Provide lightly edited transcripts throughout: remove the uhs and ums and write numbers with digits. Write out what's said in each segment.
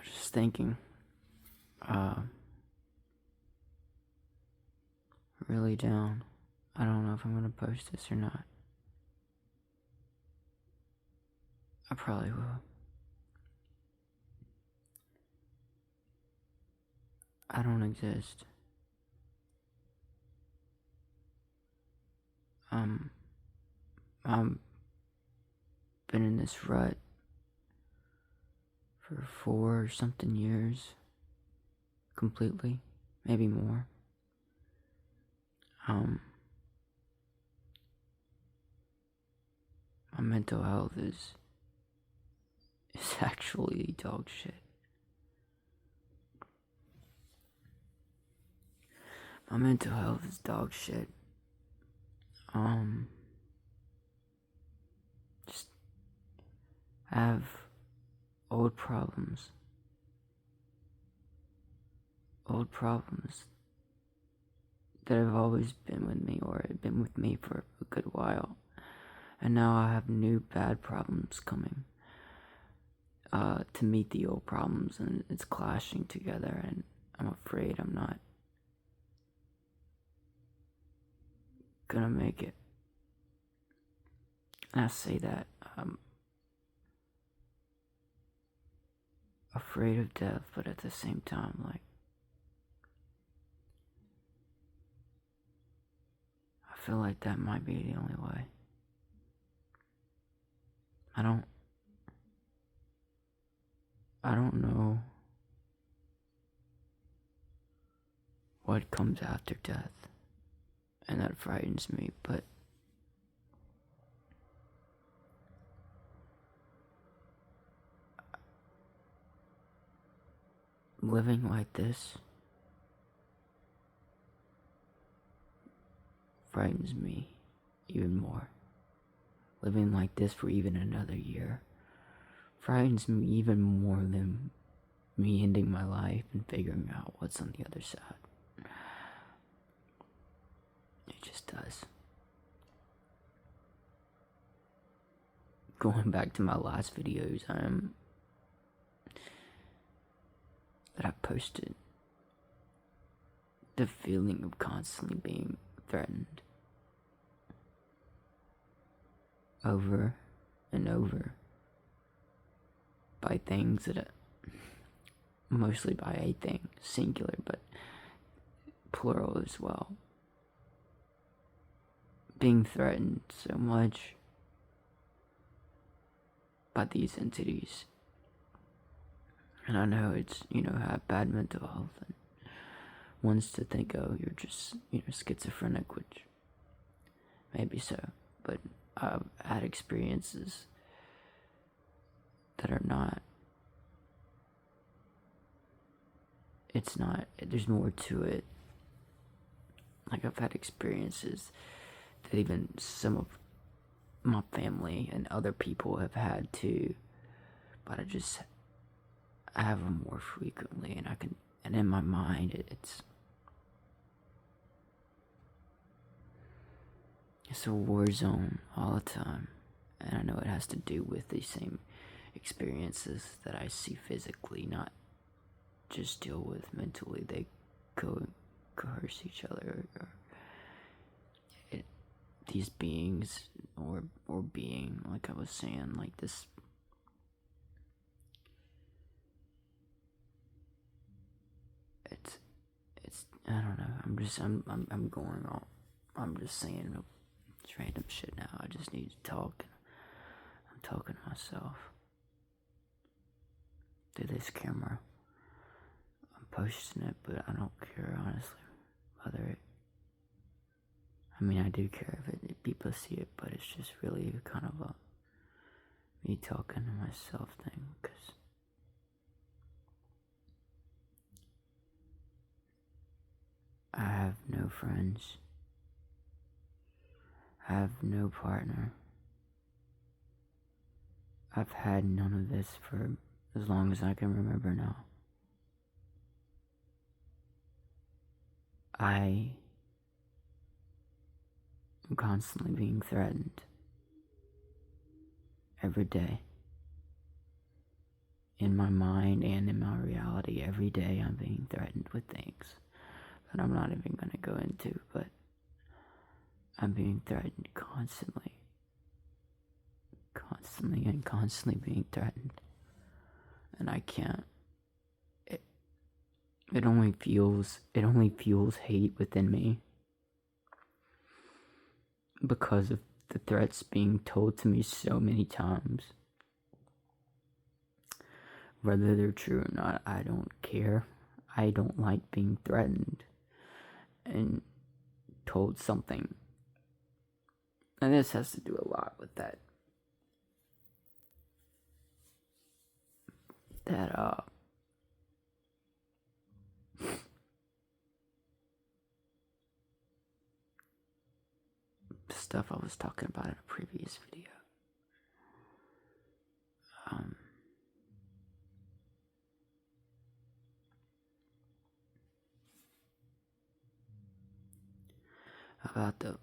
was just thinking, really down. I don't know if I'm gonna post this or not. I probably will. I don't exist. I've been in this rut for 4 or something years. Completely. Maybe more. My mental health is actually dog shit. My mental health is dog shit. Just have old problems. Old problems that have always been with me or have been with me for a good while. And now I have new bad problems coming to meet the old problems, and it's clashing together, and I'm afraid I'm not gonna make it. And I say that I'm afraid of death, but at the same time, like, I feel like that might be the only way. I don't know what comes after death, and that frightens me, but living like this frightens me even more. Living like this for even another year frightens me even more than me ending my life and figuring out what's on the other side. It just does. Going back to my last videos, that I posted, the feeling of constantly being threatened over and over by things that mostly by a thing, singular but plural as well. Being threatened so much by these entities. And I know it's, have bad mental health and wants to think, oh, you're just, schizophrenic, which maybe so, but I've had experiences that are not, there's more to it. Like, I've had experiences that even some of my family and other people have had too, but I have them more frequently, and in my mind, it's a war zone all the time, and I know it has to do with the same experiences that I see physically, not just deal with mentally. They coerce each other, or these beings, or being, like I was saying, like this. It's I don't know. I'm going off. I'm just saying it's random shit now. I just need to talk. I'm talking to myself through this camera. I'm posting it, but I don't care, honestly, whether I do care if people see it, but it's just really kind of a me talking to myself thing, because I have no friends. I have no partner. I've had none of this for as long as I can remember now. I am constantly being threatened every day in my mind and in my reality, every day I'm being threatened with things that I'm not even going to go into, but I'm being threatened constantly. Constantly being threatened. And I can't. It only fuels hate within me because of the threats being told to me so many times. Whether they're true or not, I don't care. I don't like being threatened and told something. And this has to do a lot with that stuff I was talking about in a previous video. About the,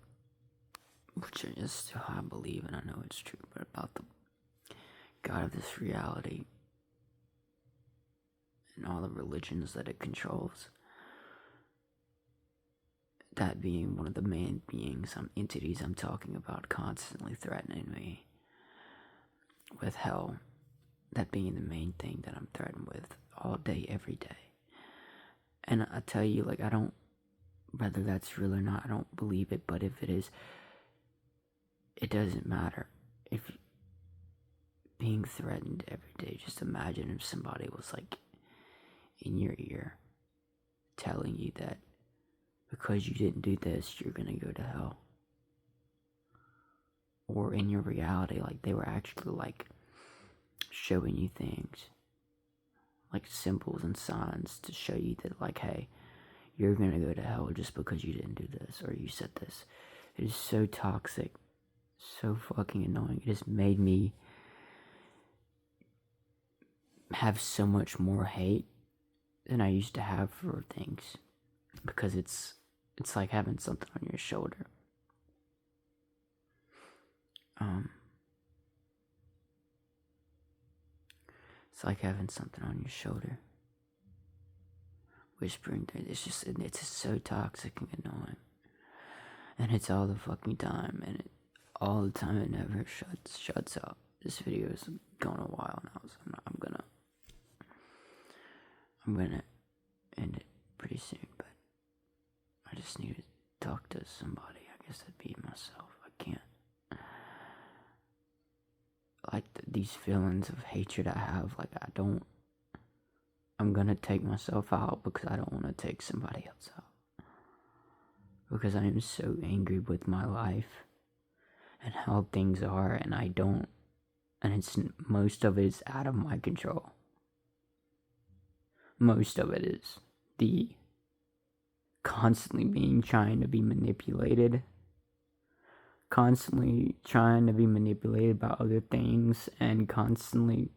which is how I believe, and I know it's true, but about the God of this reality and all the religions that it controls. That being one of the main beings, some entities I'm talking about, constantly threatening me with hell. That being the main thing that I'm threatened with all day, every day. And I tell you, like, I don't, whether that's real or not, I don't believe it, but if it is, it doesn't matter. If being threatened every day, just imagine if somebody was like in your ear telling you that because you didn't do this, you're gonna go to hell. Or in your reality, like they were actually like showing you things, like symbols and signs to show you that, like, hey, you're gonna go to hell just because you didn't do this or you said this. It is so toxic, so fucking annoying. It has made me have so much more hate than I used to have for things, because it's like having something on your shoulder. It's like having something on your shoulder, whispering. It's just so toxic and annoying, and it's all the fucking time, and all the time it never shuts up. This video is going a while now, so I'm gonna end it pretty soon, but I just need to talk to somebody. I guess that'd be myself. I can't. Like these feelings of hatred I have, like I'm gonna take myself out because I don't want to take somebody else out. Because I am so angry with my life and how things are, and most of it is out of my control. Most of it is the constantly trying to be manipulated, constantly trying to be manipulated by other things, and constantly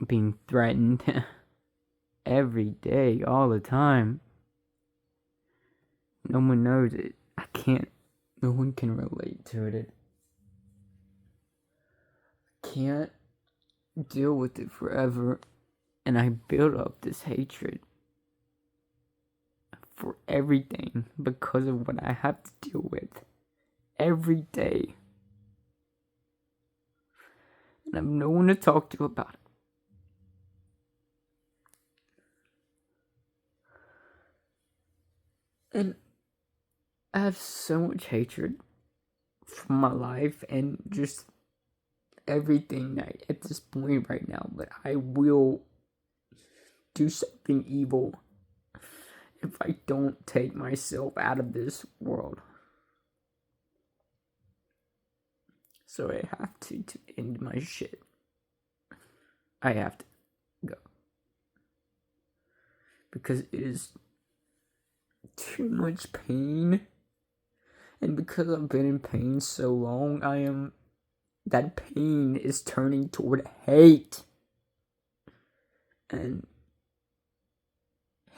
being threatened every day, all the time. No one knows it. No one can relate to it. I can't deal with it forever. And I build up this hatred for everything because of what I have to deal with every day. And I have no one to talk to about it. And I have so much hatred for my life and just everything at this point right now, but I will do something evil if I don't take myself out of this world. So I have to end my shit. I have to go. Because it is too much pain. And because I've been in pain so long, that pain is turning toward hate. And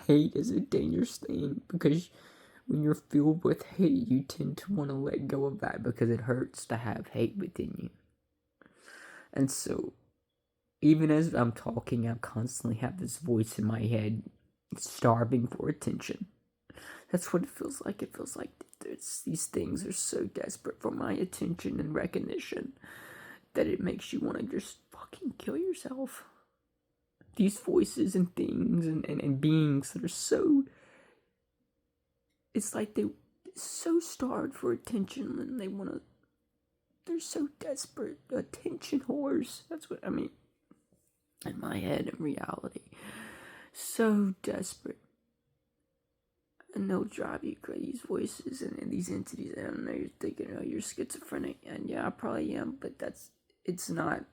hate is a dangerous thing, because when you're filled with hate, you tend to want to let go of that because it hurts to have hate within you. And so Even as I'm talking, I constantly have this voice in my head starving for attention. That's what it feels like. It feels like these things are so desperate for my attention and recognition that it makes you want to just fucking kill yourself. These voices and things and beings that are so... It's like they're so starved for attention and they want to... They're so desperate. Attention whores. That's what I mean. In my head, in reality. So desperate. And they'll drive you crazy, these voices and these entities. I don't know, you're thinking, oh, you're schizophrenic. And yeah, I probably am, but it's not.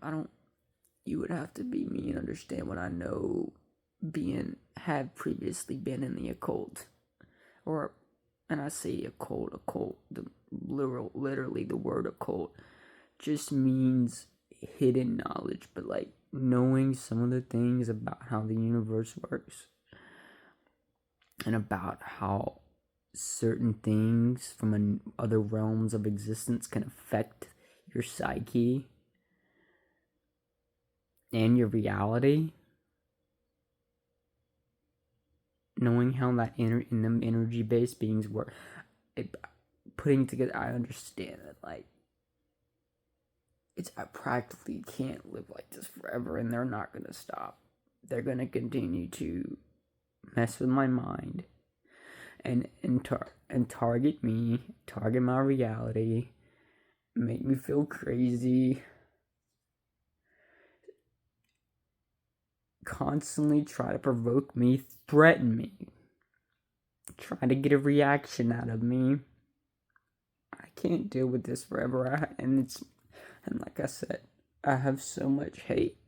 I don't, you would have to be me and understand what I know have previously been in the occult. And I say occult, literally the word occult just means hidden knowledge, but like knowing some of the things about how the universe works. And about how certain things from other realms of existence can affect your psyche and your reality. Knowing how that in them energy-based beings work, putting together, I understand that like I practically can't live like this forever, and they're not gonna stop. They're gonna continue to mess with my mind and target me, target my reality, make me feel crazy, constantly try to provoke me, threaten me, try to get a reaction out of me. I can't deal with this forever. And like I said, I have so much hate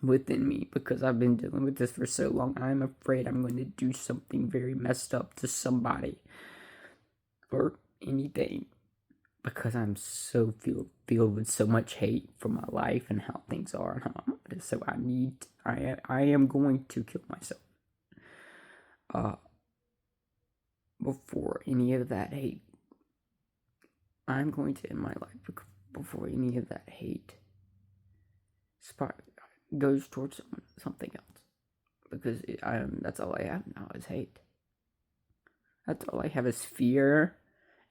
within me because I've been dealing with this for so long. I'm afraid I'm going to do something very messed up to somebody or anything because I'm so filled with so much hate for my life and how things are and how I'm, so I am going to kill myself before any of that hate. I'm going to end my life before any of that hate goes towards something else, because that's all I have now is hate. That's all I have is fear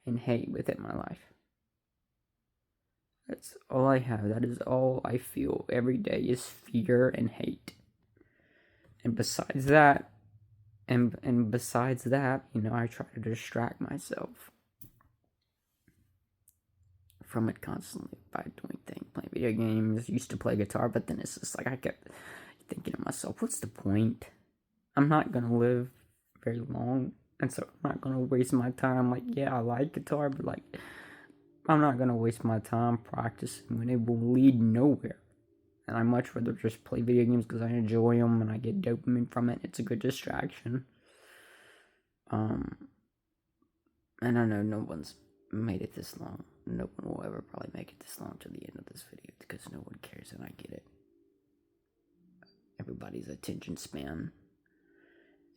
and hate within my life. That's all I have. That is all I feel every day is fear and hate. And besides that, I try to distract myself from it constantly by doing things, playing video games. Used to play guitar, but then it's just like I kept thinking to myself, what's the point? I'm not gonna live very long, and so I'm not gonna waste my time. Like, yeah, I like guitar, but like, I'm not gonna waste my time practicing when it will lead nowhere. And I much rather just play video games because I enjoy them and I get dopamine from it. It's a good distraction. And I know no one's made it this long. No one will ever probably make it this long to the end of this video because no one cares, and I get it. Everybody's attention span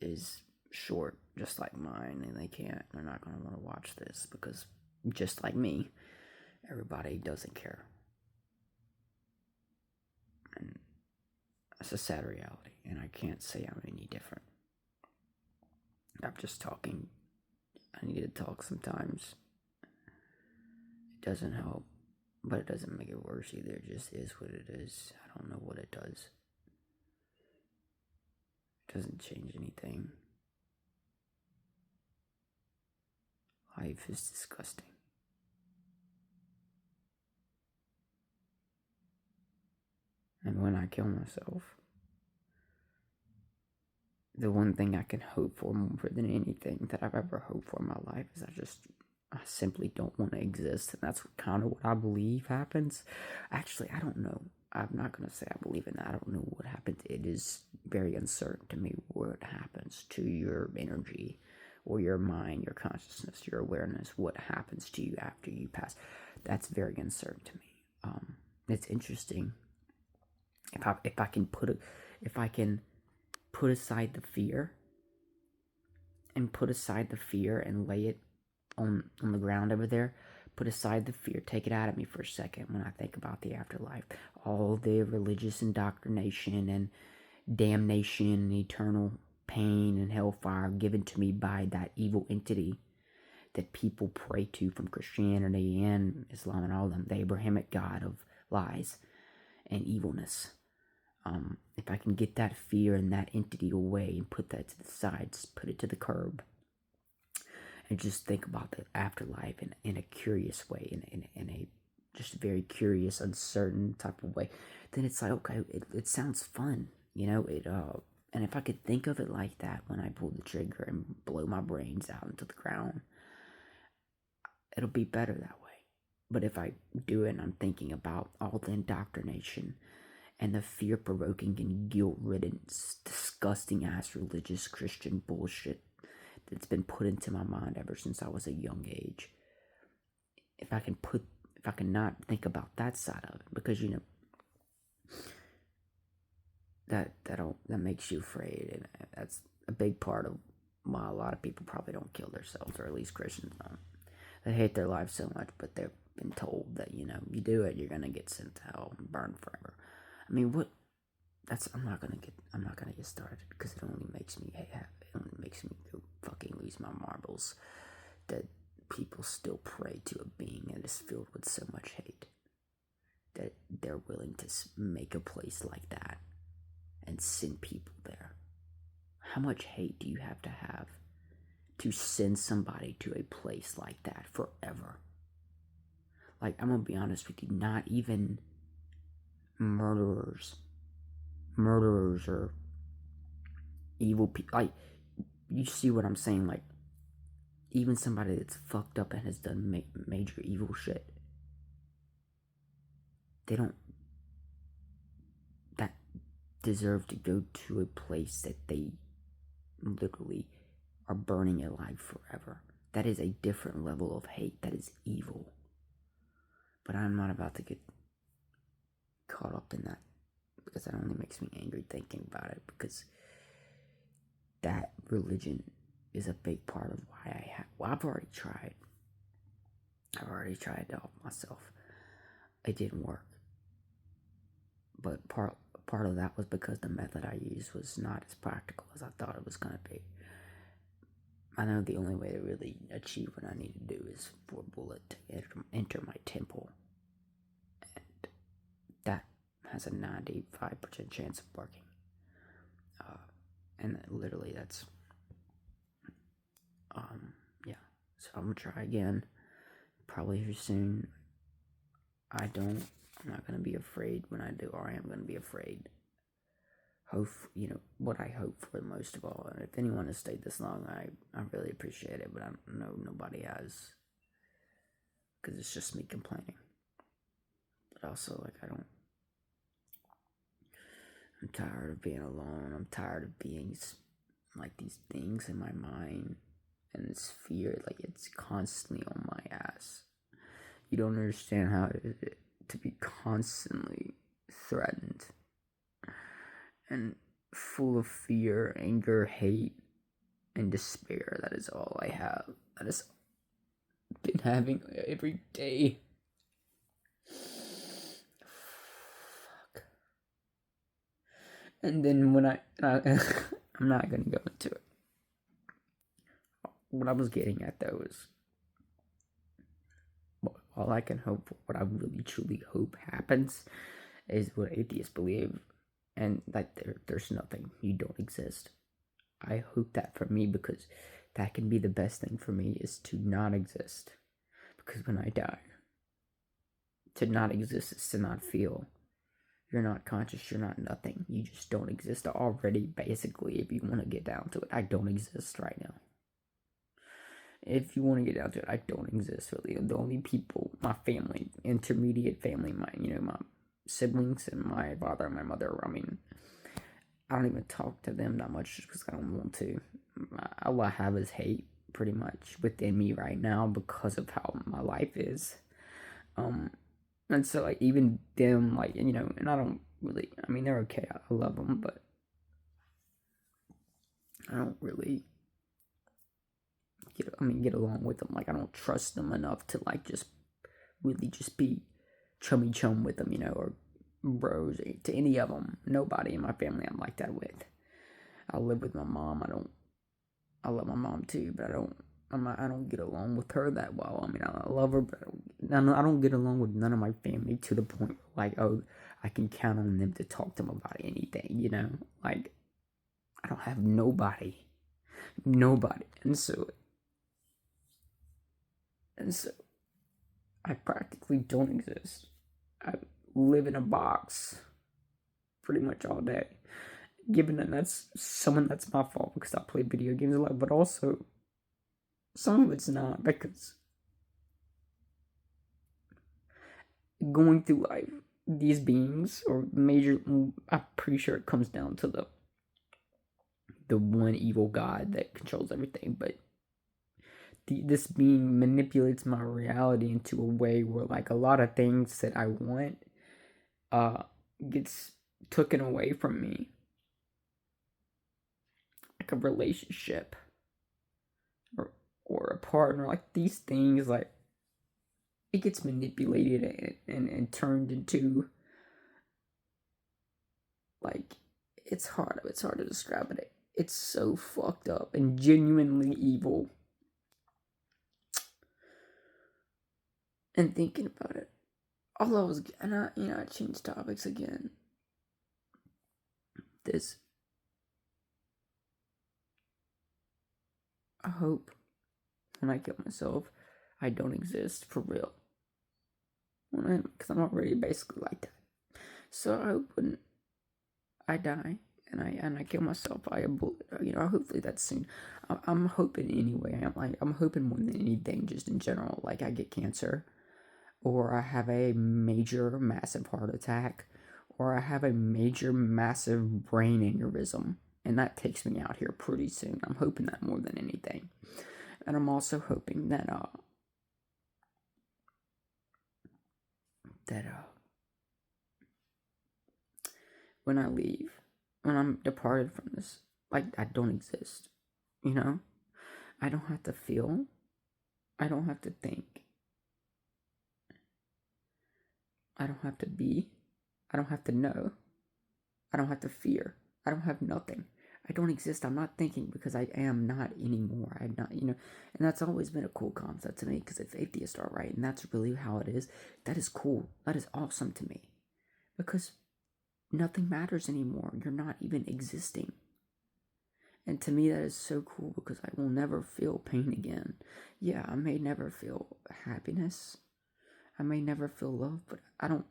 is short, just like mine, and they're not going to want to watch this because, just like me, everybody doesn't care. And that's a sad reality, and I can't say I'm any different. I'm just talking. I need to talk sometimes. It doesn't help, but it doesn't make it worse either. It just is what it is. I don't know what it does. It doesn't change anything. Life is disgusting. And when I kill myself, the one thing I can hope for more than anything that I've ever hoped for in my life is I simply don't want to exist. And that's kind of what I believe happens. Actually, I don't know. I'm not going to say I believe in that. I don't know what happens. It is very uncertain to me what happens to your energy or your mind, your consciousness, your awareness, what happens to you after you pass. That's very uncertain to me. It's interesting. If I can put aside the fear and lay it on the ground over there, put aside the fear, take it out of me for a second when I think about the afterlife. All the religious indoctrination and damnation and eternal pain and hellfire given to me by that evil entity that people pray to from Christianity and Islam and all of them, the Abrahamic God of lies and evilness. If I can get that fear and that entity away and put that to the sides, put it to the curb, and just think about the afterlife in a curious way, in a just very curious, uncertain type of way, then it's like, okay, it sounds fun, and if I could think of it like that when I pull the trigger and blow my brains out into the ground, it'll be better that way. But if I do it and I'm thinking about all the indoctrination and the fear-provoking and guilt-ridden, disgusting-ass religious Christian bullshit that's been put into my mind ever since I was a young age, if I can not think about that side of it, because that makes you afraid, and that's a big part of why a lot of people probably don't kill themselves, or at least Christians don't. They hate their life so much, but they've been told that you do it, you're gonna get sent to hell and burn forever. I mean, what? I'm not gonna get started, because it only makes me go fucking lose my marbles. That people still pray to a being that is filled with so much hate that they're willing to make a place like that and send people there. How much hate do you have to send somebody to a place like that forever? Like, I'm gonna be honest with you, not even murderers or evil people, like, you see what I'm saying? Like, even somebody that's fucked up and has done major evil shit, they don't that deserve to go to a place that they literally are burning alive forever. That is a different level of hate. That is evil. But I'm not about to get caught up in that, because that only makes me angry thinking about it, because that religion is a big part of why I've already tried to help myself. It didn't work. But part of that was because the method I used was not as practical as I thought it was going to be. I know the only way to really achieve what I need to do is for a bullet to enter my temple. And that has a 95% chance of working. And literally that's, yeah. So I'm going to try again. Probably here soon. I'm not going to be afraid when I do, or I am going to be afraid. What I hope for most of all. And if anyone has stayed this long, I really appreciate it, but I know nobody has, because it's just me complaining. But also, I'm tired of being alone. I'm tired of being like these things in my mind, and this fear, like, it's constantly on my ass. You don't understand how it is to be constantly threatened and full of fear, anger, hate, and despair. That is all I have. That has been having every day. Fuck. And then when I'm not gonna go into it. What I was getting at though is, all I can hope for, what I really truly hope happens, is what atheists believe, and that there's nothing, you don't exist. I hope that for me, because that can be the best thing for me, is to not exist. Because when I die, to not exist is to not feel. You're not conscious, you're not nothing. You just don't exist already, basically, if you want to get down to it. I don't exist right now. If you want to get down to it, I don't exist, really. The only people, my family, intermediate family, my siblings and my father and my mother, I mean, I don't even talk to them that much just because I don't want to. All I have is hate, pretty much, within me right now because of how my life is. And so, like, even them, like, and I don't really, I mean, they're okay, I love them, but I don't really get along with them. Like, I don't trust them enough to, like, just really just be chummy chum with them, or bros to any of them. Nobody in my family I'm like that with. I live with my mom. I love my mom too, but I don't get along with her that well. I mean, I love her, but I don't get along with none of my family to the point where, like, oh, I can count on them to talk to them about anything, Like, I don't have nobody. And so I practically don't exist. I live in a box pretty much all day. Given that that's my fault because I play video games a lot, but also some of it's not, because going through life, these beings or major, I'm pretty sure it comes down to the one evil god that controls everything, but this being manipulates my reality into a way where, like, a lot of things that I want gets taken away from me, like a relationship or a partner. Like, these things, like, it gets manipulated and turned into, like, it's hard to describe it. It's so fucked up and genuinely evil. And thinking about it, all I was, and I changed topics again. I hope when I kill myself, I don't exist for real. Because I'm already basically like that. So I hope when I die and I kill myself by a bullet, hopefully that's soon. I'm hoping anyway. I'm hoping more than anything, just in general, like I get cancer, or I have a major massive heart attack, or I have a major massive brain aneurysm, and that takes me out here pretty soon. I'm hoping that more than anything. And I'm also hoping that when I leave, when I'm departed from this, like, I don't exist. I don't have to feel. I don't have to think. I don't have to be. I don't have to know. I don't have to fear. I don't have nothing. I don't exist. I'm not thinking because I am not anymore. I'm not, and that's always been a cool concept to me, because if atheists are right and that's really how it is, that is cool. That is awesome to me, because nothing matters anymore. You're not even existing. And to me, that is so cool, because I will never feel pain again. Yeah, I may never feel happiness. I may never feel love, but I don't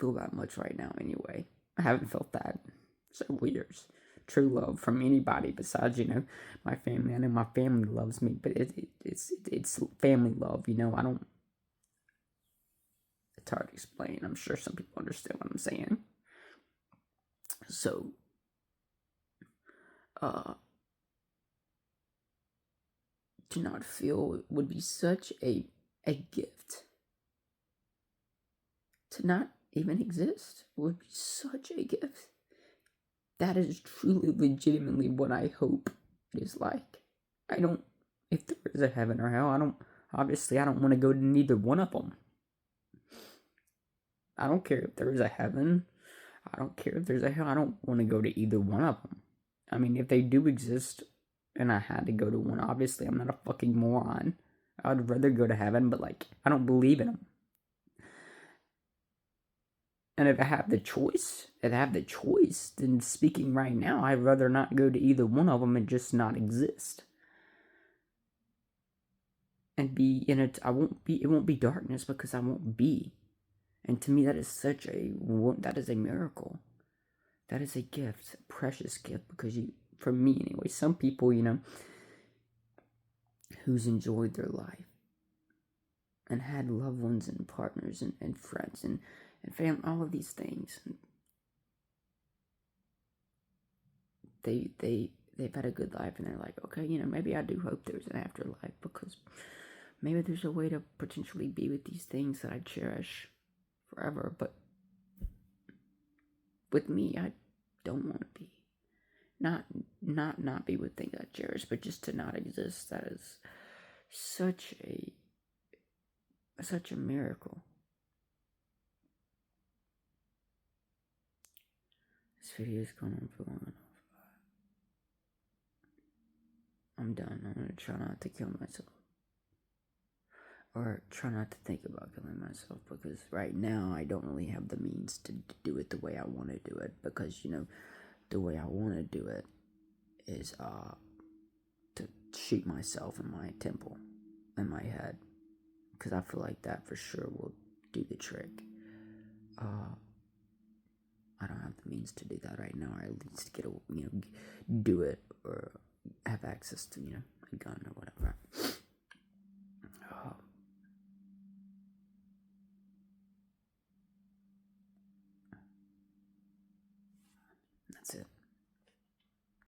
feel that much right now anyway. I haven't felt that in several years. True love from anybody besides, my family. I know my family loves me, but it's family love, I don't. It's hard to explain. I'm sure some people understand what I'm saying. So, to not feel would be such a gift. To not even exist would be such a gift. That is truly, legitimately what I hope it is like. If there is a heaven or hell, I don't want to go to neither one of them. I don't care if there is a heaven. I don't care if there's a hell. I don't want to go to either one of them. I mean, if they do exist and I had to go to one, obviously I'm not a fucking moron. I would rather go to heaven, but, like, I don't believe in them. And if I have the choice, then speaking right now, I'd rather not go to either one of them and just not exist. And be in it. It won't be darkness, because I won't be. And to me, that is a miracle. That is a gift, a precious gift, because for me anyway, some people, who's enjoyed their life and had loved ones and partners and friends and family, all of these things. They've had a good life, and they're like, okay, maybe I do hope there's an afterlife, because maybe there's a way to potentially be with these things that I cherish forever. But with me, I don't want to be. Not be with things I cherish, but just to not exist. That is such a miracle. video's gone on for long enough. I'm done. I'm gonna try not to kill myself. Or try not to think about killing myself, because right now I don't really have the means to do it the way I want to do it, because the way I want to do it is to shoot myself in my temple, in my head, because I feel like that for sure will do the trick. I don't have the means to do that right now, or at least do it, or have access to a gun or whatever.